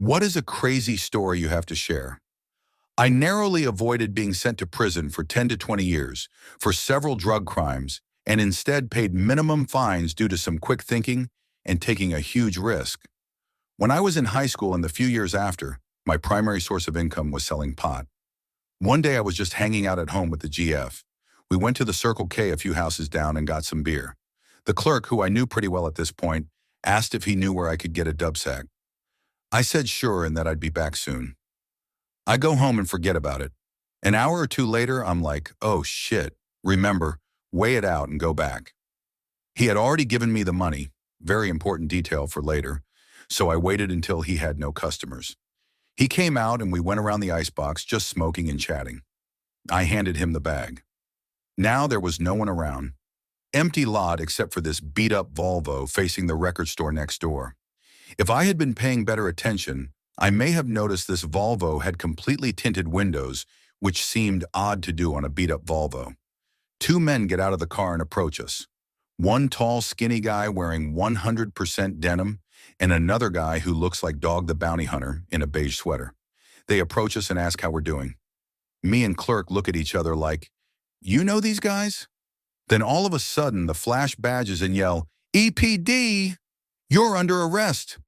What is a crazy story you have to share? I narrowly avoided being sent to prison for 10 to 20 years for several drug crimes and instead paid minimum fines due to some quick thinking and taking a huge risk. When I was in high school and the few years after, my primary source of income was selling pot. One day I was just hanging out at home with the GF. We went to the Circle K a few houses down and got some beer. The clerk, who I knew pretty well at this point, asked if he knew where I could get a dubsack. I said sure and that I'd be back soon. I go home and forget about it. An hour or two later, I'm like, oh shit, remember, weigh it out and go back. He had already given me the money, very important detail for later, so I waited until he had no customers. He came out and we went around the icebox just smoking and chatting. I handed him the bag. Now there was no one around. Empty lot except for this beat-up Volvo facing the record store next door. If I had been paying better attention, I may have noticed this Volvo had completely tinted windows, which seemed odd to do on a beat-up Volvo. Two men get out of the car and approach us. One tall, skinny guy wearing 100% denim, and another guy who looks like Dog the Bounty Hunter in a beige sweater. They approach us and ask how we're doing. Me and Clerk look at each other like, you know these guys? Then all of a sudden, the flash badges and yell, EPD! You're under arrest.